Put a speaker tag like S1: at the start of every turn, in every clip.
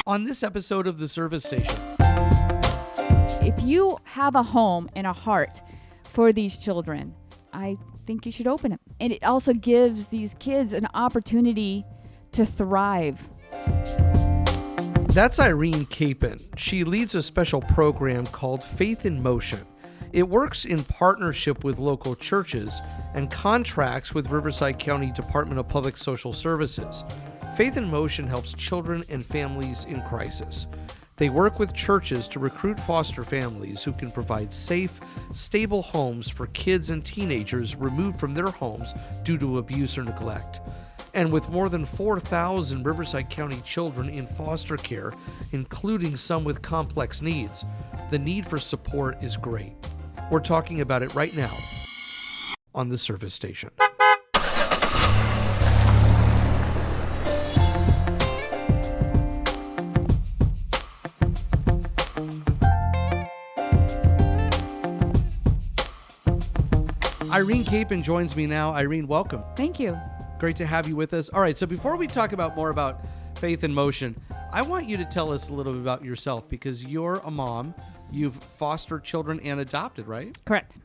S1: on this episode of The Service Station.
S2: If you have a home and a heart for these children, I think you should open it. And it also gives these kids an opportunity to thrive.
S1: That's Irene Capen. She leads a special program called Faith in Motion. It works in partnership with local churches and contracts with Riverside County Department of Public Social Services. Faith in Motion helps children and families in crisis. They work with churches to recruit foster families who can provide safe, stable homes for kids and teenagers removed from their homes due to abuse or neglect. And with more than 4,000 Riverside County children in foster care, including some with complex needs, the need for support is great. We're talking about it right now on The Service Station. Irene Capen joins me now. Irene, welcome.
S2: Thank you.
S1: Great to have you with us. All right, so before we talk about more about Faith in Motion, I want you to tell us a little bit about yourself because you're a mom. You've fostered children and adopted, right?
S2: Correct.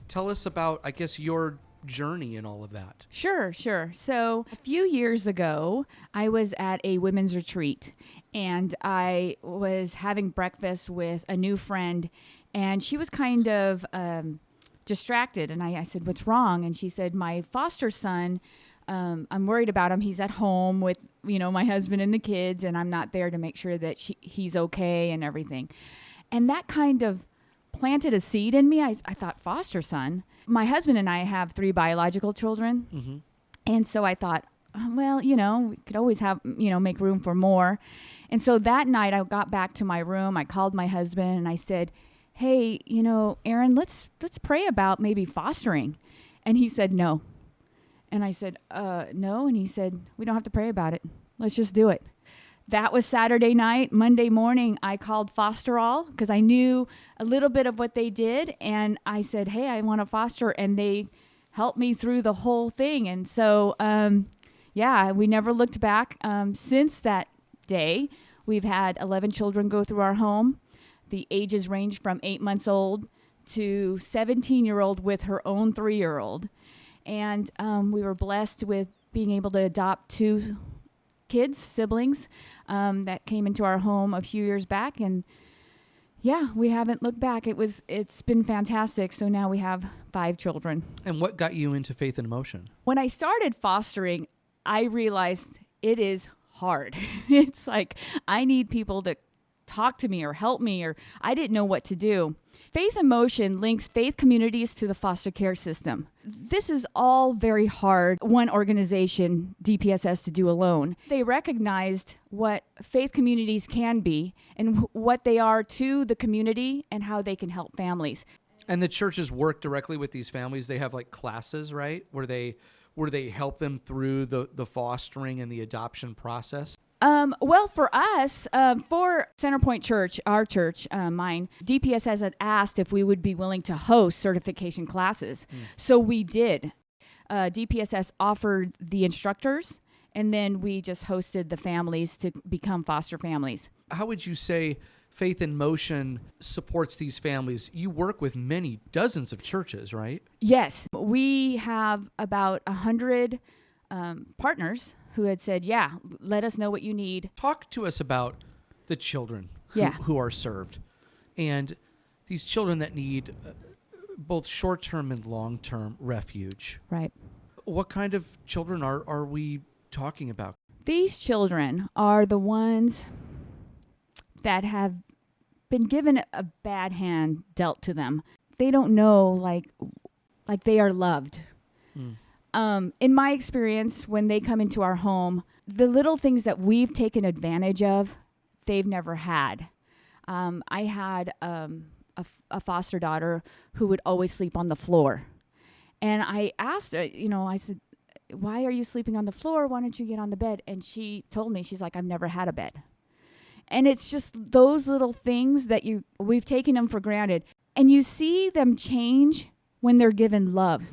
S1: Tell us about, I guess, your journey and all of that.
S2: Sure. So a few years ago, I was at a women's retreat and I was having breakfast with a new friend and she was kind of distracted. And I said, "What's wrong?" And she said, "My foster son, I'm worried about him. He's at home with, my husband and the kids, and I'm not there to make sure that he's okay and everything." And that kind of planted a seed in me. I thought, foster son? My husband and I have 3 biological children. Mm-hmm. And so I thought, well, we could always have, make room for more. And so that night I got back to my room. I called my husband and I said, "Hey, Aaron, let's pray about maybe fostering." And he said, "No." And I said, "No." And he said, "We don't have to pray about it. Let's just do it." That was Saturday night. Monday morning, I called Foster All because I knew a little bit of what they did. And I said, "Hey, I want to foster." And they helped me through the whole thing. And so, we never looked back. Since that day, we've had 11 children go through our home. The ages range from 8 months old to 17-year-old with her own 3-year-old. And we were blessed with being able to adopt 2 siblings that came into our home a few years back. And we haven't looked back. It's been fantastic. So now we have 5 children.
S1: And what got you into Faith in Motion?
S2: When I started fostering, I realized it is hard. It's like I need people to talk to me or help me, or I didn't know what to do. Faith in Motion links faith communities to the foster care system. This is all very hard, one organization, DPSS, to do alone. They recognized what faith communities can be and what they are to the community and how they can help families.
S1: And the churches work directly with these families. They have like classes, right? Where they help them through the fostering and the adoption process.
S2: Well, for us, for Centerpoint Church, our church, mine, DPSS had asked if we would be willing to host certification classes. So we did. DPSS offered the instructors, and then we just hosted the families to become foster families.
S1: How would you say Faith in Motion supports these families? You work with dozens of churches, right?
S2: Yes. We have about 100 partners who had said, let us know what you need.
S1: Talk to us about the children who are served and these children that need both short-term and long-term refuge.
S2: Right.
S1: What kind of children are we talking about?
S2: These children are the ones that have been given a bad hand dealt to them. They don't know like they are loved. In my experience, when they come into our home, the little things that we've taken advantage of, they've never had. I had a foster daughter who would always sleep on the floor. And I asked her, I said, "Why are you sleeping on the floor? Why don't you get on the bed?" And she told me, she's like, "I've never had a bed." And it's just those little things that we've taken them for granted. And you see them change when they're given love.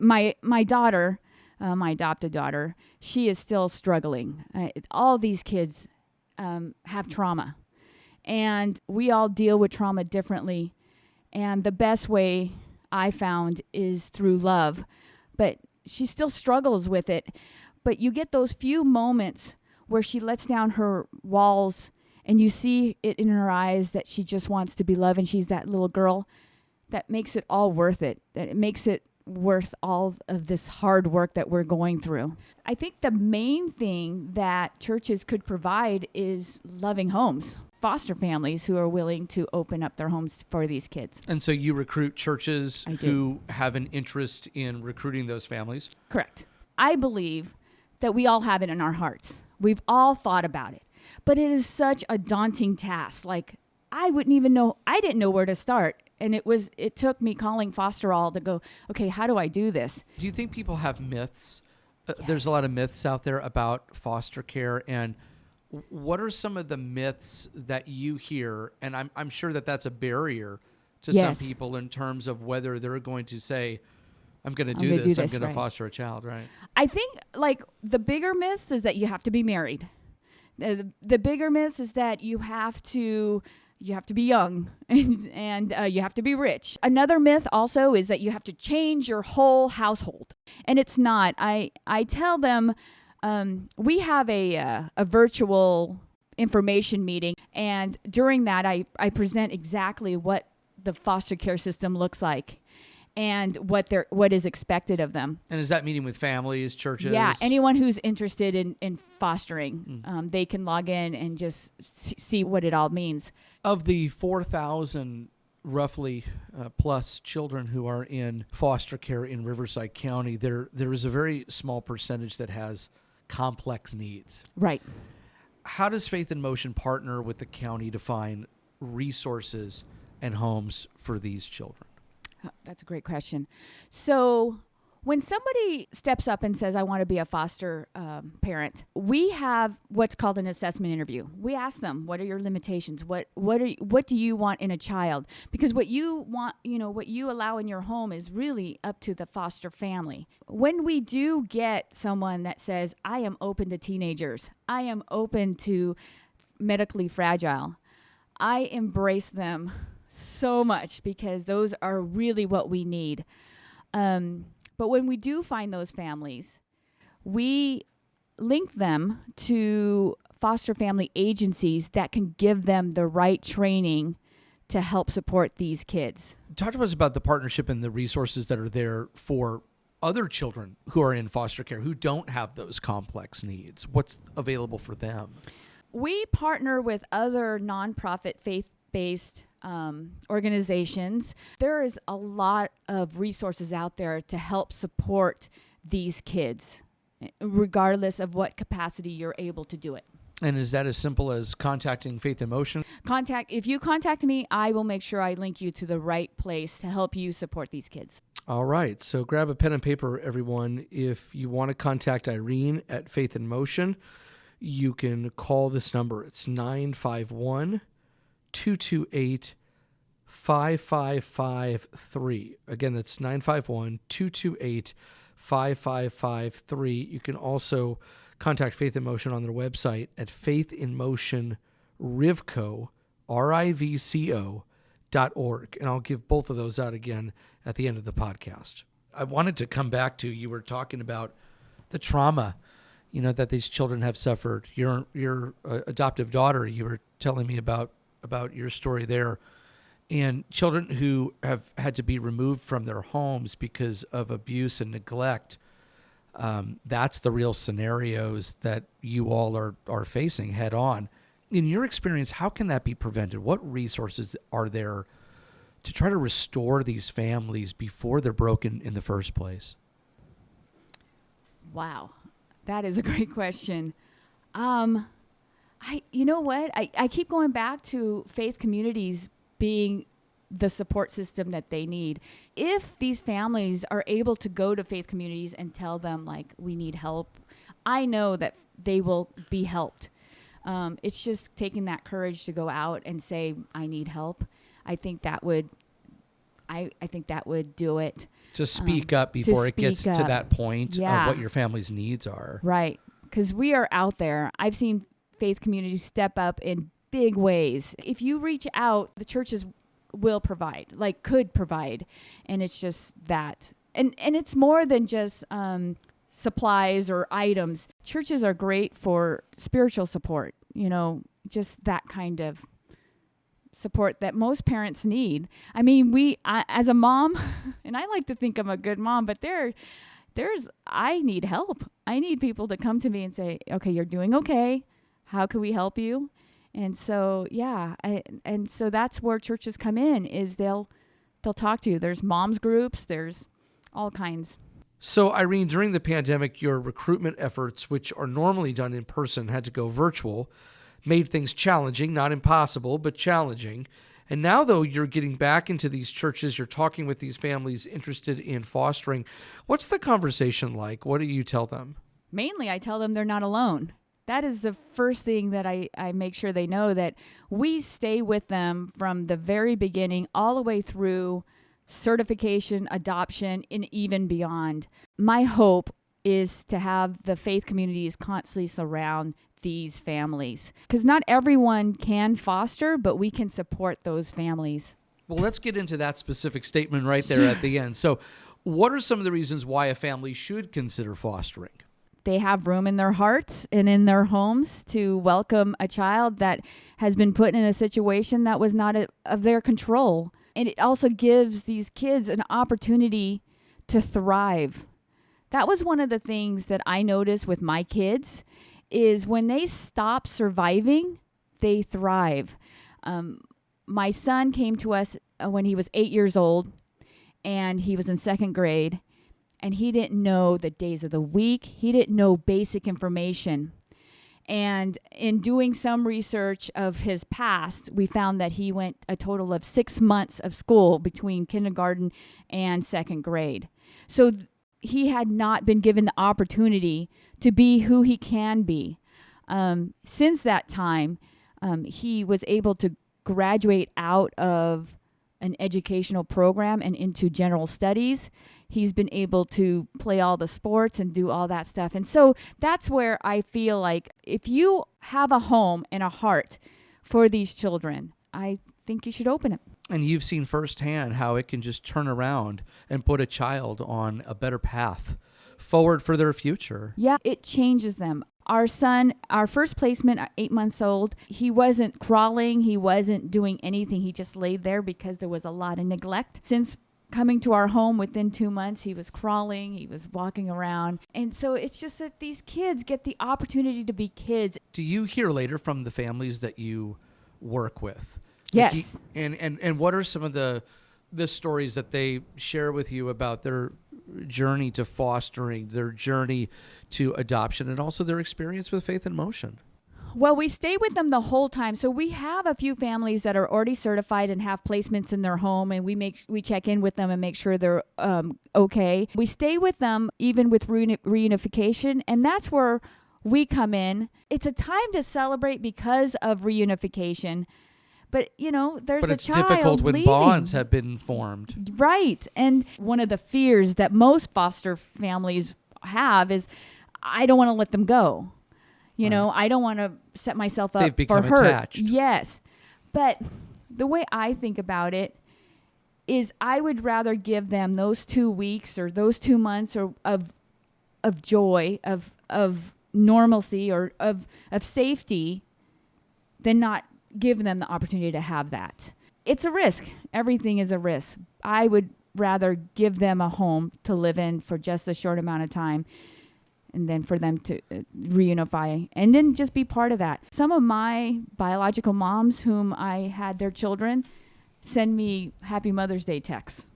S2: My daughter, my adopted daughter, she is still struggling. All these kids have trauma. And we all deal with trauma differently. And the best way I found is through love. But she still struggles with it. But you get those few moments where she lets down her walls and you see it in her eyes that she just wants to be loved and she's that little girl. That makes it all worth it. That it makes it worth all of this hard work that we're going through. I think the main thing that churches could provide is loving homes, foster families who are willing to open up their homes for these kids.
S1: And so you recruit churches who have an interest in recruiting those families?
S2: Correct. I believe that we all have it in our hearts. We've all thought about it. But it is such a daunting task. Like, I didn't know where to start. And it took me calling Foster All to go, okay, how do I do this?
S1: Do you think people have myths?
S2: Yes.
S1: There's a lot of myths out there about foster care. And what are some of the myths that you hear? And I'm sure that that's a barrier to some people in terms of whether they're going to say, I'm going to do this. I'm going to foster a child, right?
S2: I think like the bigger myths is that you have to be married. The bigger myths is that you have to be young and you have to be rich. Another myth also is that you have to change your whole household. And it's not. I tell them we have a virtual information meeting. And during that, I present exactly what the foster care system looks like and what is expected of them.
S1: And is that meeting with families, churches?
S2: Yeah, anyone who's interested in fostering, they can log in and just see what it all means.
S1: Of the 4,000 roughly plus children who are in foster care in Riverside County, there is a very small percentage that has complex needs.
S2: Right.
S1: How does Faith in Motion partner with the county to find resources and homes for these children?
S2: That's a great question. So when somebody steps up and says, I want to be a foster parent, we have what's called an assessment interview. We ask them, what are your limitations? What do you want in a child? Because what you want, what you allow in your home is really up to the foster family. When we do get someone that says, I am open to teenagers, I am open to medically fragile, I embrace them so much because those are really what we need. But when we do find those families, we link them to foster family agencies that can give them the right training to help support these kids.
S1: Talk to us about the partnership and the resources that are there for other children who are in foster care who don't have those complex needs. What's available for them?
S2: We partner with other nonprofit faith-based organizations. There is a lot of resources out there to help support these kids, regardless of what capacity you're able to do it.
S1: And is that as simple as contacting Faith in Motion?
S2: If you contact me, I will make sure I link you to the right place to help you support these kids.
S1: All right. So grab a pen and paper, everyone. If you want to contact Irene at Faith in Motion, you can call this number. It's 951-228-5553. Again, that's 951-228-5553. You can also contact Faith in Motion on their website at faithinmotionrivco, RIVCO.org. And I'll give both of those out again at the end of the podcast. I wanted to come back to, you were talking about the trauma, that these children have suffered. Your adoptive daughter, you were telling me about your story there. And children who have had to be removed from their homes because of abuse and neglect, that's the real scenarios that you all are facing head on. In your experience, how can that be prevented? What resources are there to try to restore these families before they're broken in the first place?
S2: Wow, that is a great question. You know what? I keep going back to faith communities being the support system that they need. If these families are able to go to faith communities and tell them, like, we need help, I know that they will be helped. It's just taking that courage to go out and say, I need help. I think that would do it.
S1: To speak up before it gets to that point of what your family's needs are.
S2: Right. Because we are out there. I've seen faith communities step up in big ways. If you reach out, the churches will provide, like could provide. And it's just that. And it's more than just supplies or items. Churches are great for spiritual support, just that kind of support that most parents need. I mean, as a mom, and I like to think I'm a good mom, but I need help. I need people to come to me and say, okay, you're doing okay. How can we help you? And so, and so that's where churches come in, is they'll talk to you. There's moms groups, there's all kinds.
S1: So, Irene, during the pandemic, your recruitment efforts, which are normally done in person, had to go virtual, made things challenging, not impossible, but challenging. And now, though, you're getting back into these churches, you're talking with these families interested in fostering. What's the conversation like? What do you tell them?
S2: Mainly, I tell them they're not alone. That is the first thing that I make sure they know, that we stay with them from the very beginning all the way through certification, adoption, and even beyond. My hope is to have the faith communities constantly surround these families, because not everyone can foster, but we can support those families.
S1: Well, let's get into that specific statement right there at the end. So what are some of the reasons why a family should consider fostering?
S2: They have room in their hearts and in their homes to welcome a child that has been put in a situation that was not of their control. And it also gives these kids an opportunity to thrive. That was one of the things that I noticed with my kids, is when they stop surviving, they thrive. My son came to us when he was 8 years old, and he was in second grade, and he didn't know the days of the week. He didn't know basic information. And in doing some research of his past, we found that he went a total of 6 months of school between kindergarten and second grade. So he had not been given the opportunity to be who he can be. Since that time, he was able to graduate out of an educational program and into general studies. He's been able to play all the sports and do all that stuff. And so that's where I feel like if you have a home and a heart for these children, I think you should open it.
S1: And you've seen firsthand how it can just turn around and put a child on a better path forward for their future.
S2: Yeah, it changes them. Our son, our first placement at 8 months old, he wasn't crawling. He wasn't doing anything. He just laid there because there was a lot of neglect. Since coming to our home within 2 months, he was crawling. He was walking around. And so it's just that these kids get the opportunity to be kids.
S1: Do you hear later from the families that you work with?
S2: Yes.
S1: And what are some of the stories that they share with you about their journey to fostering, their journey to adoption, and also their experience with Faith in Motion?
S2: Well, we stay with them the whole time. So we have a few families that are already certified and have placements in their home, and we check in with them and make sure they're okay. We stay with them even with reunification, and that's where we come in. It's a time to celebrate because of reunification. But, there's a child
S1: But it's difficult when
S2: leaving.
S1: bonds have been formed.
S2: Right. And one of the fears that most foster families have is, I don't want to let them go. I don't want to set myself up
S1: They've become
S2: for hurt.
S1: attached.
S2: Yes. But the way I think about it is I would rather give them those 2 weeks or those 2 months of joy, of normalcy, or of safety than not give them the opportunity to have that. It's a risk. Everything is a risk. I would rather give them a home to live in for just a short amount of time, and then for them to reunify and then just be part of that. Some of my biological moms whom I had their children send me Happy Mother's Day texts,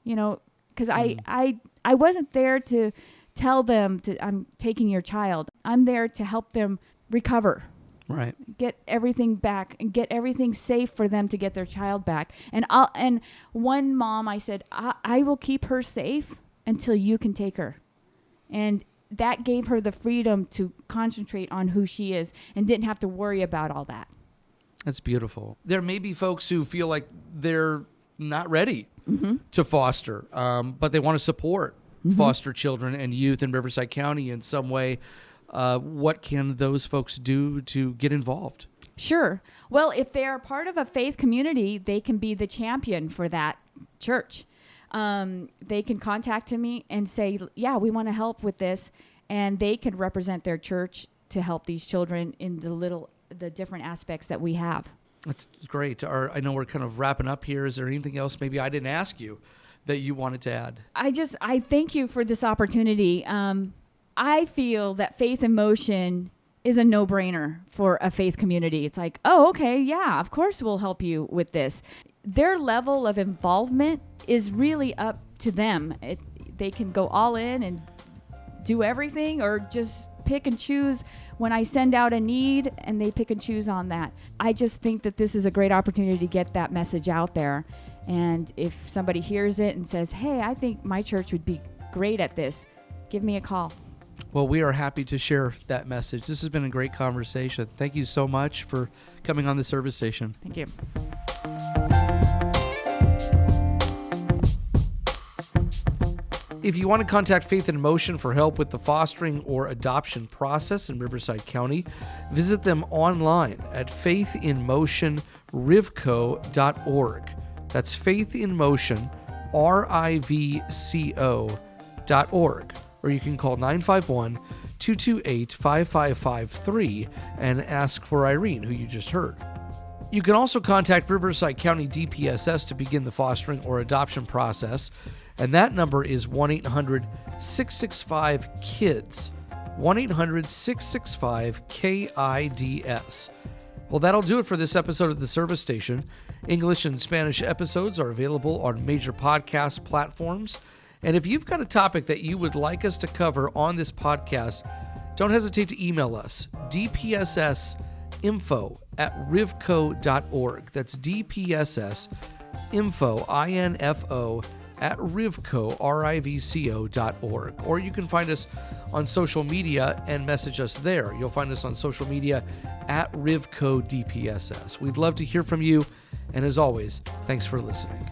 S2: because I wasn't there to tell them I'm taking your child. I'm there to help them recover.
S1: Right.
S2: Get everything back and get everything safe for them to get their child back. And one mom, I said, I will keep her safe until you can take her. And that gave her the freedom to concentrate on who she is and didn't have to worry about all that.
S1: That's beautiful. There may be folks who feel like they're not ready to foster, but they want to support foster children and youth in Riverside County in some way. what can those folks do to get involved?
S2: Sure. Well, if they're part of a faith community, they can be the champion for that church. They can contact me and say, yeah, we want to help with this. And they can represent their church to help these children in the different aspects that we have.
S1: That's great. I know we're kind of wrapping up here. Is there anything else maybe I didn't ask you that you wanted to add?
S2: I thank you for this opportunity. I feel that Faith in Motion is a no-brainer for a faith community. It's like, oh, okay, yeah, of course we'll help you with this. Their level of involvement is really up to them. They can go all in and do everything, or just pick and choose when I send out a need, and they pick and choose on that. I just think that this is a great opportunity to get that message out there. And if somebody hears it and says, hey, I think my church would be great at this, give me a call.
S1: Well, we are happy to share that message. This has been a great conversation. Thank you so much for coming on the service station.
S2: Thank you.
S1: If you want to contact Faith in Motion for help with the fostering or adoption process in Riverside County, visit them online at faithinmotionrivco.org. That's faithinmotionrivco.org. Or you can call 951-228-5553 and ask for Irene, who you just heard. You can also contact Riverside County DPSS to begin the fostering or adoption process, and that number is 1-800-665-KIDS, 1-800-665-KIDS. Well, that'll do it for this episode of The Service Station. English and Spanish episodes are available on major podcast platforms. And if you've got a topic that you would like us to cover on this podcast, don't hesitate to email us, dpssinfo@rivco.org. That's dpssinfo@rivco.org. Or you can find us on social media and message us there. You'll find us on social media @RivcoDPSS. We'd love to hear from you. And as always, thanks for listening.